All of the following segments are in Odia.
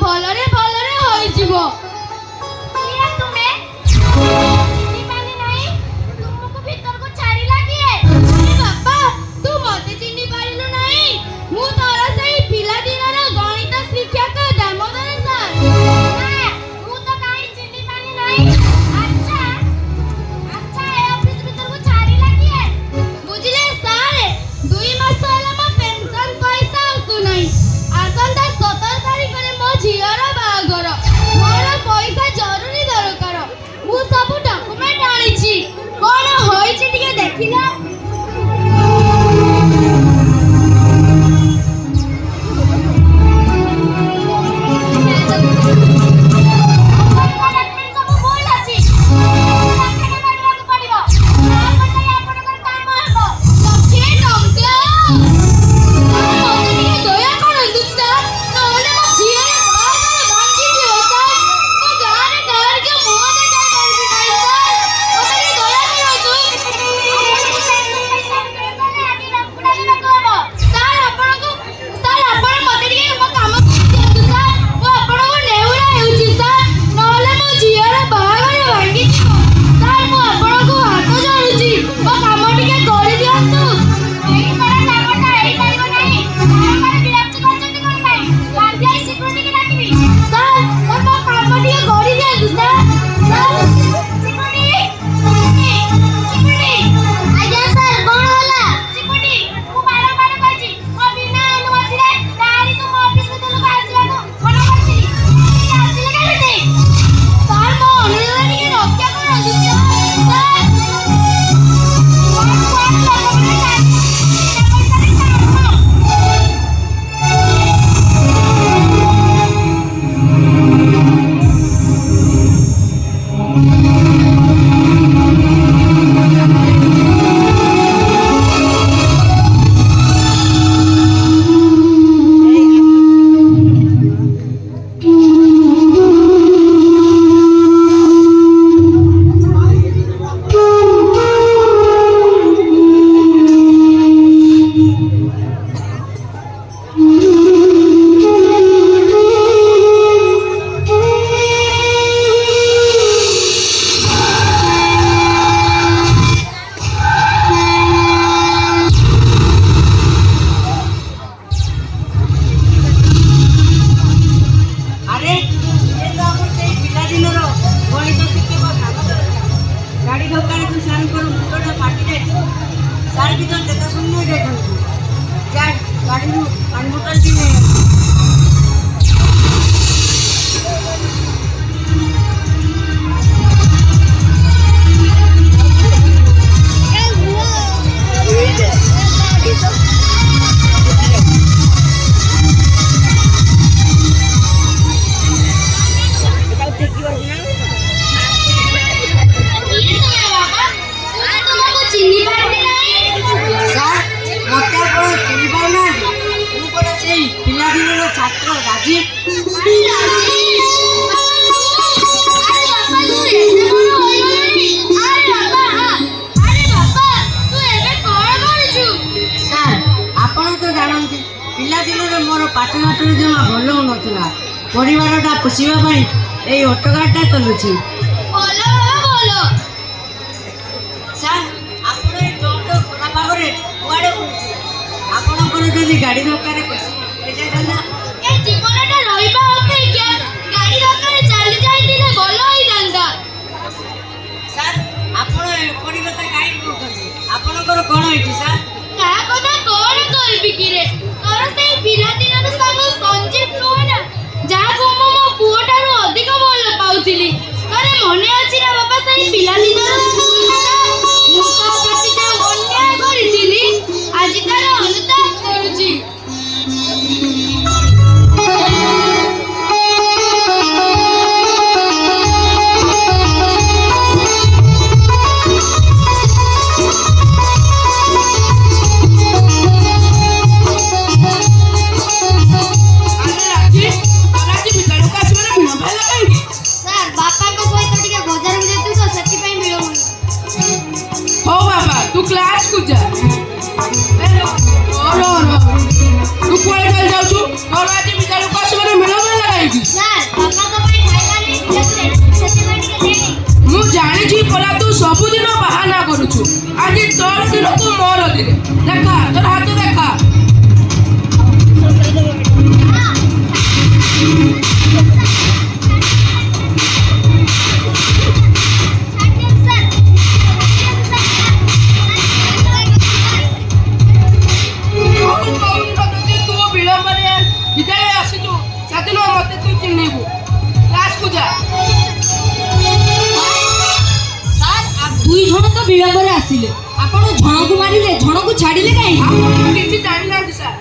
ଭଲରେ ଭଲରେ ହୋଇଯିବ। କିଏ ତୁମେ? ଚିନି ପାଣି ନାହିଁ, ତୁମକୁ ଭିତରକୁ ଛାଡ଼ିଲା କିଏ? ଆରେ ବାପା, ତୁ ମତେ ଚିହ୍ନି ପାରିଲୁ ନାହିଁ? ମୁଁ ତୋର ସେଇ ପିଲାଦିନର ଗଣିତ ଶିକ୍ଷକ ଦାମୋଦର ସାର୍। ନା, ମୁଁ ତ କାହିଁ ଚିନି ପାଣି ନାହିଁ। ଆଚ୍ଛା, ଏ ଅଫିସ ଭିତରକୁ ଛାଡ଼ିଲା କିଏ? ବୁଝିଲେ ସାର୍, 2 ମାସ ହେଲା ମୋ ପେନସନ ପଇସା ଆସୁନାହିଁ। ଆସନ୍ତା 17 ତାରିଖରେ ମୋ ଝିଅର ବାହାଘର। ମୋର ପଇସା ଜରୁରୀ ଦରକାର। ମୁଁ ସବୁ ଡକୁମେଣ୍ଟ ଆଣିଛି। କଣ ହୋଇଛି ଟିକେ ଦେଖିଲ? ଆପଣଙ୍କ ଡକ୍ୟୁମେଣ୍ଟ ସବୁ ଭୁଲ ଅଛି। ଲକ୍ଷେ ଟଙ୍କା ଦେବାକୁ ପଡ଼ିବ। ନହେଲେ ଆପଣଙ୍କର କାମ ହେବ। ଲକ୍ଷେ ଟଙ୍କା? ମତେ ଟିକେ ଦୟା କରନ୍ତୁ ସାର୍, ନହେଲେ ମୋ ଝିଅର ବାହାଘର ଭାଙ୍ଗିଯିବ ସାର୍। ମୁଁ ଗାଁରେ କାହାରିକୁ ମୁହଁ ଦେଖାଇ ପାରିବି ନାହିଁ ସାର୍। ମତେ ଟିକେ ଦୟା କରନ୍ତୁ। ସାର୍, ଆପଣ ମତେ ଟିକେ ମୋ କାମ କରିଦିଅନ୍ତୁ ସାର୍। ମୁଁ ଆପଣଙ୍କୁ ନେହୁରା ହେଉଛି ସାର୍, ନହେଲେ ମୋ ଝିଅର ବାହାଘର ଭାଙ୍ଗିଯିବ। ସାର୍, ମୁଁ ଆପଣଙ୍କୁ ହାତ ଯୋଡୁଛି, ମୋ କାମ ଟିକେ କରିଦିଅନ୍ତୁ। ସାର୍, ମୋ କାମ ଟିକେ କରିଦିଅନ୍ତୁ ସାର୍। ଆଜ୍ଞା ସାର୍, କଣ ହେଲା? ମୁଁ ବାରମ୍ବାର କହିଛି, ମୋ ବିନା ଅନୁମତିରେ କାହାରିକୁ ମୋ ଅଫିସ ଭିତରକୁ ଆସିବାକୁ ମନା କରିଥିଲି। ଆସିଲେ କେମିତି? ସାର୍, ମୋ ଅନୁରୋଧ ଟିକେ ରକ୍ଷା କରନ୍ତୁ ସାର୍। ଆରେ ଏ ତ ଆମର ସେଇ ପିଲାଦିନର ଗଣିତ ଶିକ୍ଷକ ଦାମୋଦର ସାର୍। ଗାଡ଼ି ଧକ୍କାରେ ସାର୍ଙ୍କର ମୁଣ୍ଡଟା ଫାଟି ଯାଇଛି। ସାର୍ ବି ତ ଦେଖାଶୂନ୍ୟ ଯାଇଛନ୍ତି। ଗାଡ଼ିରୁ ପାଣି ବୋତଲଟି ନେଇ ଚିହ୍ନି ପାରିଲି ନାହିଁ। ସାର୍, ମୋତେ ଆପଣ ଚିହ୍ନି ପାରୁନାହାନ୍ତି? ମୁଁ ପରା ସେଇ ପିଲାଦିନର ଛାତ୍ର ରାଜୀବ। ସାର୍, ଆପଣ ତ ଜାଣନ୍ତି ପିଲାଦିନରେ ମୋର ପାଠଶାଠରେ ଜମା ଭଲ ହେଉନଥିଲା। ପରିବାରଟା ପୋଷିବା ପାଇଁ ଏଇ ଅଟୋ ଗାଡ଼ିଟା ଚଲୁଛି। ସାର୍, ଆପଣ ଏଇ ଦୌଡ଼ ଖରା ପାଗରେ କୁଆଡ଼େ ବୁଲୁଛନ୍ତି? ଆପଣଙ୍କର ଯଦି ଗାଡ଼ି ଦରକାର ହେଇଯାଇଥାନ୍ତା। ଏ ଜୀବନଟା ରହିବା ଅପେକ୍ଷା ଗାଡ଼ି ଧକ୍କାରେ ଚାଲି ଯାଇଥିଲେ ଭଲ ହୋଇଥାନ୍ତା। ସାର୍, ଆପଣ ଏପରି କଥା କାହିଁକି କହୁଛନ୍ତି? ଆପଣଙ୍କର କ'ଣ ହେଇଛି ସାର୍? କାହା କଥା କଣ କହିବି କିରେ? ତୋର ସେଇ ପିଲାଦିନର ସାଙ୍ଗ ସଞ୍ଜୀବ ନୁହଁ ନା, ଯାହାକୁ ମୁଁ ମୋ ପୁଅଠାରୁ ଅଧିକ ଭଲ ପାଉଥିଲି। ତୋର ମନେ ଅଛି ନା ବାପା ସେଇ ପିଲାଦିନର ସ୍କୁଲ କଥା? ମୁଁ ତୋ ପ୍ରତି ଯୋଉ ଅନ୍ୟାୟ କରିଥିଲି, ଆଜି ତାର ଅନୁତାପ କରୁଛି। ସାର୍, ବାପାଙ୍କ ସହିତ ଟିକେ ବଜାରକୁ ଯାଇଥିଲି ତ, ସେଥିପାଇଁ ଭିଡ଼ ହୁଏ। ଚିହ୍ନିବୁ। କ୍ଲାସକୁ ଯା। ସାର୍ ଦୁଇ ଜଣ ତ ବିଳମ୍ବରେ ଆସିଲେ, ଆପଣ ଜଣକୁ ମାରିଲେ, ଜଣକୁ ଛାଡ଼ିଲେ କାହିଁକି? ଆପଣ କିଛି ଜାଣିନାହାନ୍ତି ସାର୍।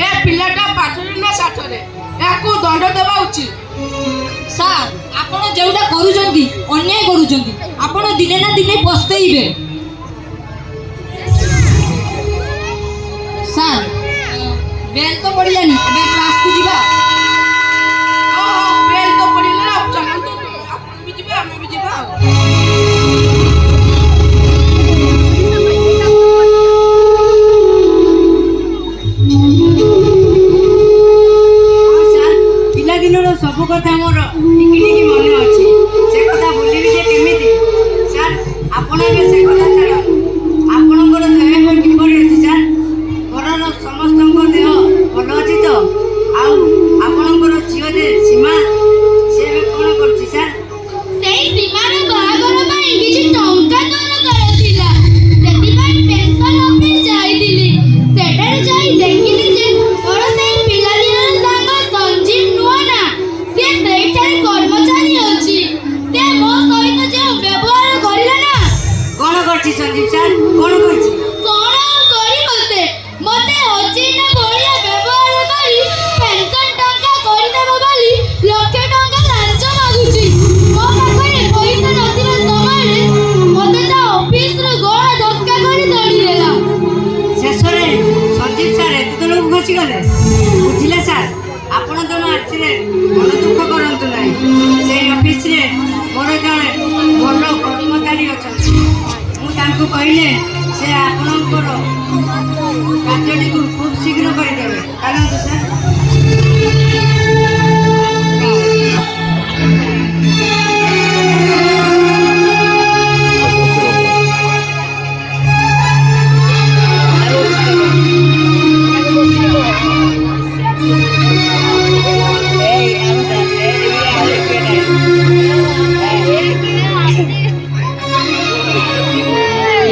ଏ ପିଲାଟା ପାଠରେ ନା ଷାଠରେ, ଏହାକୁ ଦଣ୍ଡ ଦେବା ଉଚିତ। ସାର୍ ଆପଣ ଯେଉଁଟା କରୁଛନ୍ତି ଅନ୍ୟାୟ କରୁଛନ୍ତି, ଆପଣ ଦିନେ ନା ଦିନେ ପସ୍ତେଇବେ। ସାର୍ ବେଲ୍ ତ ପଡ଼ିଲାନି, ଏବେ କ୍ଲାସକୁ ଯିବା। ବେଲ୍ ତ ପଡ଼ିଲେ ନା, ଚାଲନ୍ତୁ ଆପଣ ବି ଯିବେ ଆମେ ବି ଯିବା ଆଉ। ପିଲାଦିନର ସବୁ କଥା ମୋର ଟିକି ଟିକି ମନେ ଅଛି। ସେ କଥା ଭୁଲିବି ଯେ କେମିତି? ସାର୍ ଆପଣ ଏବେ ସେ କଥା ଛାଡ଼ନ୍ତୁ। ଆପଣଙ୍କର ଦେହ ଏବେ କିପରି ଅଛି ସାର୍? ଘରର ସମସ୍ତଙ୍କ ଦେହ ଭଲ ଅଛି ତ? ଆଉ ଆପଣଙ୍କର ଝିଅ ଯେ ସୀମା, ସେ ଏବେ କ'ଣ କରୁଛି ସାର୍? ସେଇ ସୀମାର ବାହାଘର ପାଇଁ କିଛି ଟଙ୍କା ଦରକାର ଥିଲା, ସେଥିପାଇଁ ପେନ୍ସନ୍ ଅଫିସ ଯାଇଥିଲି। ସେଠାରେ ଯାଇ ଦେଖିଲି ଯେ ମୋର ସେଇ ପିଲାଦିନର ସାଙ୍ଗ ସଞ୍ଜୀବ ନୁହଁ ନା, ସେ ସେଇଠାରେ କର୍ମଚାରୀ ଅଛି। ସେ ମୋ ସହିତ ଯେଉଁ ବ୍ୟବହାର କରିଲା ନା, କ'ଣ କରୁଛି ସଞ୍ଜୀବ ସାର୍? କ'ଣ କରୁଛି? କଣ ଆଉ କରିବ ସେ? ମତେ ଅଚିହ୍ନା ଭଳିଆ ବ୍ୟବହାର କରି ପେନ୍ସନ୍ ଟଙ୍କା କରିଦେବ ବୋଲି ଲକ୍ଷେ ଟଙ୍କା ଲାଞ୍ଚ ମାଗୁଛି। ମୋ ପାଖରେ ପଇସା ନଥିବା ସମୟରେ ମତେ ତା ଅଫିସରୁ ଗୋଡ଼ ଧକ୍କା କରି ତଡ଼ିଦେଲା। ଶେଷରେ ସଞ୍ଜୀବ ସାର୍ ଏତେ ଦୂରକୁ ଖସିଗଲେ। ବୁଝିଲେ ସାର୍, ଆପଣ ଜଣେ ଆସିଲେ ମନ ଦୁଃଖ କରନ୍ତୁ ନାହିଁ। ସେଇ ଅଫିସରେ ମୋର ଜଣେ ଭଲ କର୍ମଚାରୀ ଅଛନ୍ତି। ମୁଁ ତାଙ୍କୁ କହିଲେ ସେ ଆପଣଙ୍କର କାର୍ଯ୍ୟଟିକୁ ଖୁବ୍ ଶୀଘ୍ର କରିଦେବେ। ଚାଲନ୍ତୁ ସାର୍।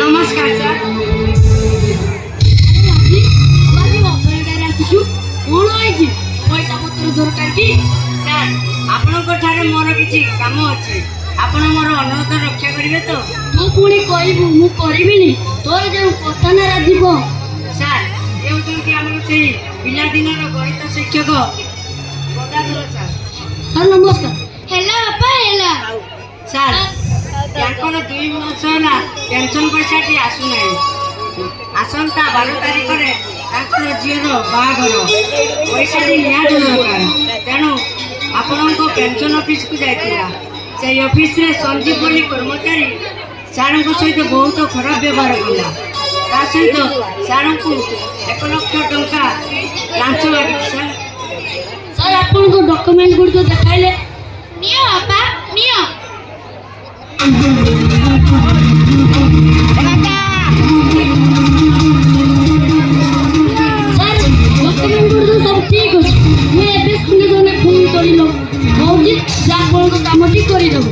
ନମସ୍କାର ସାର୍। କଣ ହେଇଛି? ପଇସା ପତ୍ର ଦରକାର କି? ସାର୍ ଆପଣଙ୍କ ଠାରେ ମୋର କିଛି କାମ ଅଛି। ଆପଣ ମୋର ଅନୁରୋଧ ରକ୍ଷା କରିବେ ତ? ତୁ ପୁଣି କହିବୁ ମୁଁ କରିବିନି? ତୋର ଯେଉଁ କଥା ନା ରାଜୀବ। ସାର୍ ଏ ହେଉଛନ୍ତି ଆମର ସେଇ ପିଲାଦିନର ଗଣିତ ଶିକ୍ଷକ ଗଦାଧର ସାର୍। ସାର୍ ନମସ୍କାର। ହେଲା ବାପା ହେଲା। ସାର୍ ତାଙ୍କର 2 ମାସ ହେଲା ପେନ୍ସନ୍ ପଇସାଟି ଆସୁନାହିଁ। ଆସନ୍ତା 12 ତାରିଖରେ ତାଙ୍କର ଝିଅର ବାହାଘର, ପଇସାଟି ନିହାତି ଦରକାର। ତେଣୁ ଆପଣଙ୍କ ପେନ୍ସନ୍ ଅଫିସକୁ ଯାଇଥିଲା। ସେଇ ଅଫିସରେ ସଞ୍ଜୀବ ବୋଲି କର୍ମଚାରୀ ସାର୍ଙ୍କ ସହିତ ବହୁତ ଖରାପ ବ୍ୟବହାର କଲା। ତା ସହିତ ସାର୍ଙ୍କୁ 1 ଲକ୍ଷ ଟଙ୍କା ଲାଞ୍ଚ ମାଗିଛି ସାର୍। ସାର୍ ଆପଣଙ୍କ ଡକ୍ୟୁମେଣ୍ଟ ଗୁଡ଼ିକ ଦେଖାଇଲେ। ନିଅ ବାପା ନିଅ। ସାର୍ ଡକ୍ୟୁମେଣ୍ଟ ଗୁଡ଼ିକ ସବୁ ଠିକ୍ ଅଛି। ମୁଁ ଏବେ ଶୁଣି ଜଣେ ଫୋନ୍ କରିଲ କହୁଛି ଯେ ଆପଣଙ୍କ କାମଟି କରିଦେବ।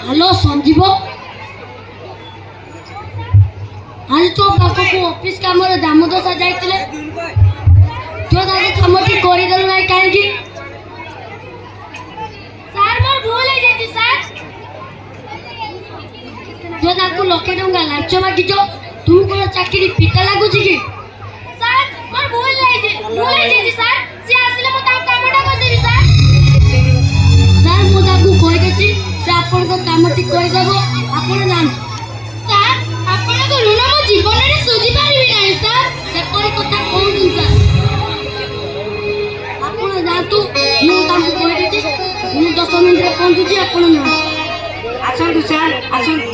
ହ୍ୟାଲୋ ସଞ୍ଜୀବ, ଆଜି ତୋ ପାଖକୁ ଅଫିସ କାମରେ ଦାମୋଦଶା ଯାଇଥିଲେ। ତୁ ତାଙ୍କ କାମଟି କରିଦେଲୁ ନାହିଁ କାହିଁକି? ସାର୍ ମୋର ଭୁଲ ହେଇଯାଇଛି ସାର୍। ତୁ ତାଙ୍କୁ 1 ଲକ୍ଷ ଟଙ୍କା ଲାଞ୍ଚ ମାଗିଛ। ତୁ କ'ଣ ଚାକିରି ପିତା ଲାଗୁଛି କି? ସାର୍ ମୋର ଭୁଲ ହେଇଯାଇଛି ସାର୍। ସିଏ ଆସିଲେ ମୁଁ ତାଙ୍କ କାମଟା କରିଦେବି ସାର୍। ସାର୍ ମୁଁ ତାକୁ କହିଦେଇଛି, ସେ ଆପଣଙ୍କ କାମଟି କରିଦେବ। ଆପଣ ଯାଆନ୍ତୁ। ସାର୍ ଆପଣଙ୍କ ଋଣ ମୁଁ ଜୀବନରେ ସୁଝି ପାରିବି ନାହିଁ ସାର୍। ସେପରି କଥା କହୁଛନ୍ତି ସାର୍। ଆପଣ ଯାଆନ୍ତୁ, ମୁଁ ତାଙ୍କୁ କହିଦେଇଛି। ମୁଁ 10 ମିନିଟ୍ରେ ପହଞ୍ଚୁଛି, ଆପଣ ଯାଆନ୍ତୁ। ଆସନ୍ତୁ ସାର୍ ଆସନ୍ତୁ।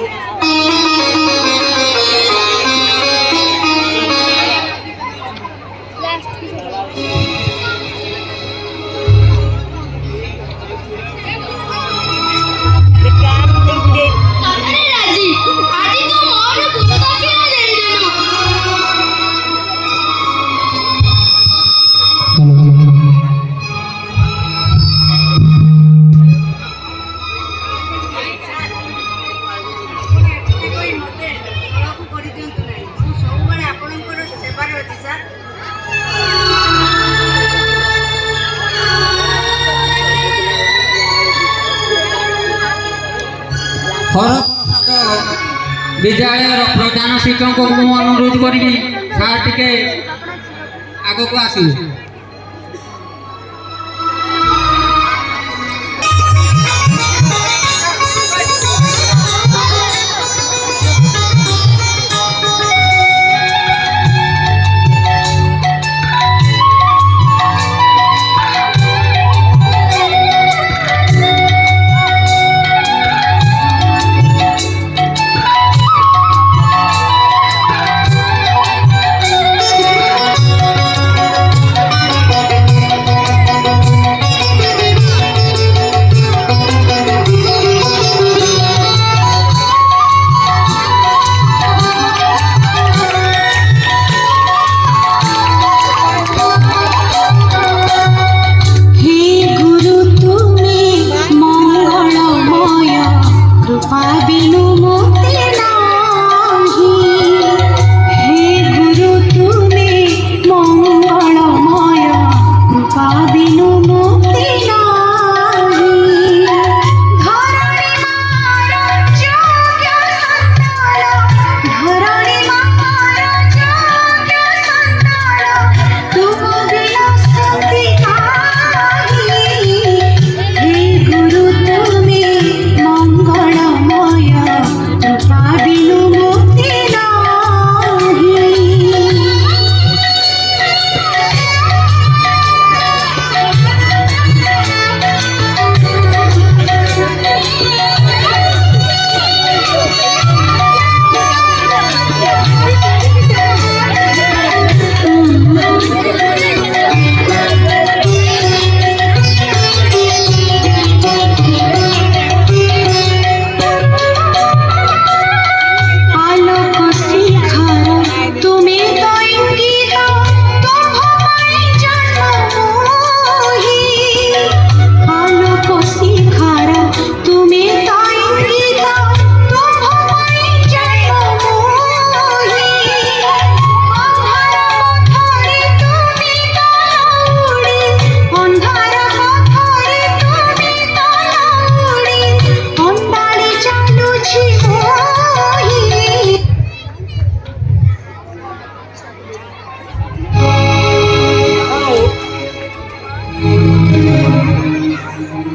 ହରପ୍ରସାଦ ବିଦ୍ୟାଳୟର ପ୍ରଧାନ ଶିକ୍ଷକଙ୍କୁ ମୁଁ ଅନୁରୋଧ କରିବି ସାର୍ ଟିକେ ଆଗକୁ ଆସିବେ।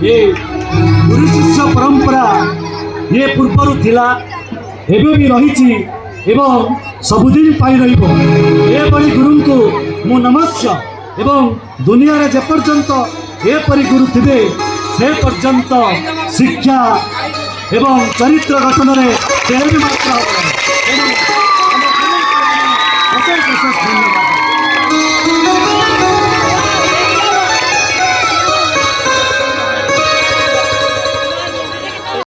ये गुरु शिष्य परंपरा ये पूर्वर थिला एबे भी रही एवं सबुदिन पाई रहिबो एपरि गुरु को मु नमस्या एवं दुनिया रे जे पर्यंत एपरि गुरु थिबे से पर्यंत शिक्षा एवं चरित्र गठन रे केही मात्र